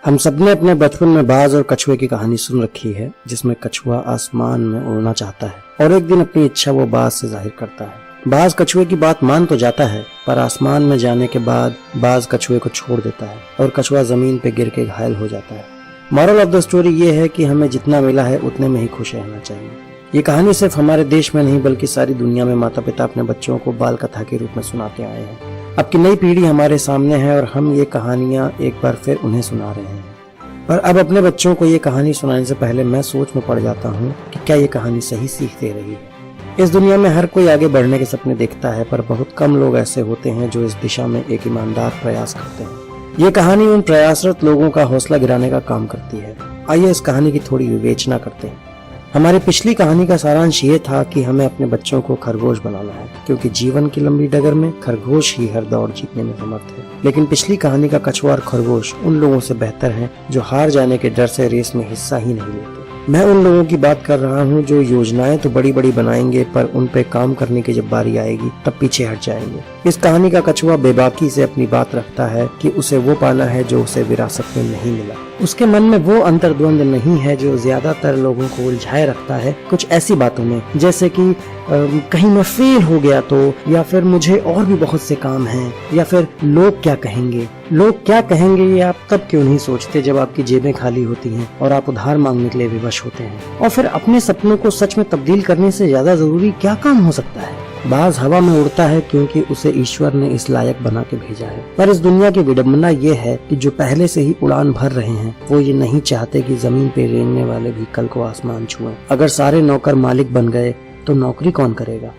हम सबने अपने बचपन में बाज और कछुए की कहानी सुन रखी है, जिसमें कछुआ आसमान में उड़ना चाहता है और एक दिन अपनी इच्छा वो बाज से जाहिर करता है। बाज कछुए की बात मान तो जाता है, पर आसमान में जाने के बाद बाज कछुए को छोड़ देता है और कछुआ जमीन पे गिर के घायल हो जाता है। मॉरल ऑफ द स्टोरी ये है कि हमें जितना मिला है उतने में ही खुश रहना चाहिए। ये कहानी सिर्फ हमारे देश में नहीं बल्कि सारी दुनिया में माता पिता अपने बच्चों को बाल कथा के रूप में सुनाते आए हैं। अब की नई पीढ़ी हमारे सामने है और हम ये कहानियां एक बार फिर उन्हें सुना रहे हैं। पर अब अपने बच्चों को ये कहानी सुनाने से पहले मैं सोच में पड़ जाता हूँ कि क्या ये कहानी सही सीख दे रही है। इस दुनिया में हर कोई आगे बढ़ने के सपने देखता है, पर बहुत कम लोग ऐसे होते हैं जो इस दिशा में एक ईमानदार प्रयास करते हैं। ये कहानी उन प्रयासरत लोगों का हौसला गिराने का काम करती है। आइए इस कहानी की थोड़ी विवेचना करते हैं। हमारी पिछली कहानी का सारांश ये था कि हमें अपने बच्चों को खरगोश बनाना है, क्योंकि जीवन की लंबी डगर में खरगोश ही हर दौड़ जीतने में समर्थ है। लेकिन पिछली कहानी का कछुआ और खरगोश उन लोगों से बेहतर हैं जो हार जाने के डर से रेस में हिस्सा ही नहीं लेते। मैं उन लोगों की बात कर रहा हूँ जो योजनाएं तो बड़ी बड़ी बनाएंगे, पर उन पे काम करने की जब बारी आएगी तब पीछे हट जाएंगे। इस कहानी का कछुआ बेबाकी से अपनी बात रखता है कि उसे वो पाना है जो उसे विरासत में नहीं मिला। उसके मन में वो अंतर्द्वंद नहीं है जो ज्यादातर लोगों को उलझाए रखता है कुछ ऐसी बातों में, जैसे कि कहीं मैं फेल हो गया तो, या फिर मुझे और भी बहुत से काम हैं, या फिर लोग क्या कहेंगे। लोग क्या कहेंगे ये आप तब क्यों नहीं सोचते जब आपकी जेबें खाली होती हैं और आप उधार मांगने के लिए विवश होते हैं। और फिर अपने सपनों को सच में तब्दील करने से ज्यादा जरूरी क्या काम हो सकता है। बाज हवा में उड़ता है क्योंकि उसे ईश्वर ने इस लायक बना के भेजा है, पर इस दुनिया की विडंबना ये है कि जो पहले से ही उड़ान भर रहे हैं वो ये नहीं चाहते कि जमीन पे रेंगने वाले भी कल को आसमान छुएं। अगर सारे नौकर मालिक बन गए तो नौकरी कौन करेगा।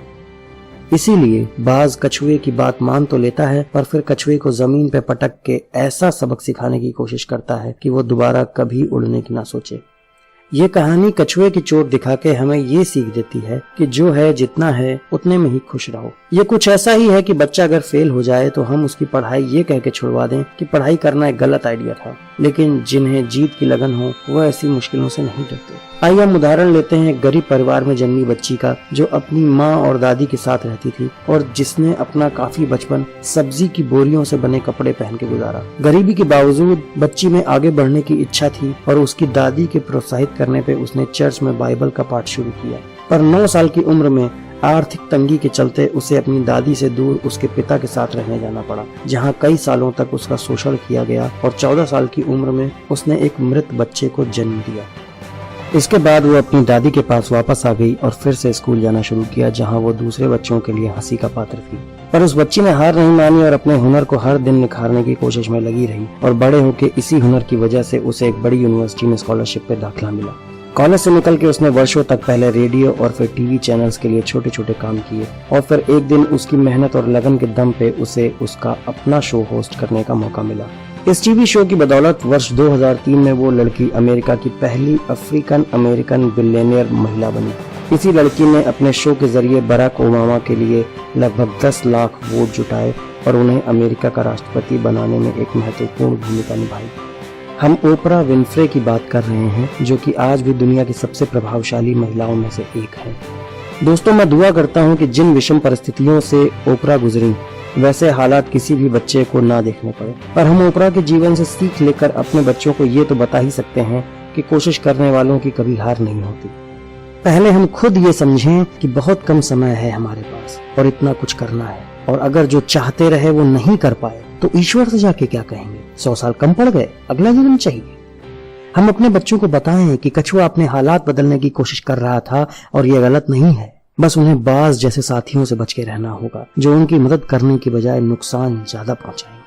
इसीलिए बाज कछुए की बात मान तो लेता है, पर फिर कछुए को जमीन पे पटक के ऐसा सबक सिखाने की कोशिश करता है कि वो दोबारा कभी उड़ने की ना सोचे। ये कहानी कछुए की चोट दिखा के हमें ये सीख देती है कि जो है जितना है उतने में ही खुश रहो। ये कुछ ऐसा ही है कि बच्चा अगर फेल हो जाए तो हम उसकी पढ़ाई ये कह के छुड़वा दें कि पढ़ाई करना एक गलत आइडिया था, लेकिन जिन्हें जीत की लगन हो वो ऐसी मुश्किलों से नहीं डरते। आइए हम उदाहरण लेते हैं गरीब परिवार में जन्मी बच्ची का, जो अपनी माँ और दादी के साथ रहती थी और जिसने अपना काफी बचपन सब्जी की बोरियों से बने कपड़े पहन के गुजारा। गरीबी के बावजूद बच्ची में आगे बढ़ने की इच्छा थी और उसकी दादी के प्रोत्साहित करने पे उसने चर्च में बाइबल का पाठ शुरू किया। पर 9 साल की उम्र में आर्थिक तंगी के चलते उसे अपनी दादी से दूर उसके पिता के साथ रहने जाना पड़ा, जहां कई सालों तक उसका शोषण किया गया और 14 साल की उम्र में उसने एक मृत बच्चे को जन्म दिया। इसके बाद वो अपनी दादी के पास वापस आ गई और फिर से स्कूल जाना शुरू किया, जहां वो दूसरे बच्चों के लिए हंसी का पात्र थी। पर उस बच्ची ने हार नहीं मानी और अपने हुनर को हर दिन निखारने की कोशिश में लगी रही और बड़े होकर इसी हुनर की वजह से उसे एक बड़ी यूनिवर्सिटी में स्कॉलरशिप पे दाखिला मिला। कॉलेज से निकल के उसने वर्षों तक पहले रेडियो और फिर टीवी चैनल्स के लिए छोटे छोटे काम किए और फिर एक दिन उसकी मेहनत और लगन के दम पे उसे उसका अपना शो होस्ट करने का मौका मिला। इस टीवी शो की बदौलत वर्ष 2003 में वो लड़की अमेरिका की पहली अफ्रीकन अमेरिकन बिलियनियर महिला बनी। इसी लड़की ने अपने शो के जरिए बराक ओबामा के लिए लगभग 10 लाख वोट जुटाए और उन्हें अमेरिका का राष्ट्रपति बनाने में एक महत्वपूर्ण भूमिका निभाई। हम ओपरा विनफ्रे की बात कर रहे हैं, जो कि आज भी दुनिया की सबसे प्रभावशाली महिलाओं में से एक है। दोस्तों, मैं दुआ करता हूं कि जिन विषम परिस्थितियों से ओपरा गुजरी वैसे हालात किसी भी बच्चे को ना देखने पड़े। पर हम ओपरा के जीवन से सीख लेकर अपने बच्चों को ये तो बता ही सकते हैं कि कोशिश करने वालों की कभी हार नहीं होती। पहले हम खुद ये समझें कि बहुत कम समय है हमारे पास और इतना कुछ करना है, और अगर जो चाहते रहे वो नहीं कर पाए तो ईश्वर से जाके क्या कहेंगे। 100 साल कम पड़ गए, अगला जन्म चाहिए। हम अपने बच्चों को बताएं कि कछुआ अपने हालात बदलने की कोशिश कर रहा था और ये गलत नहीं है। बस उन्हें बाज जैसे साथियों से बच के रहना होगा जो उनकी मदद करने की बजाय नुकसान ज्यादा पहुंचाएंगे।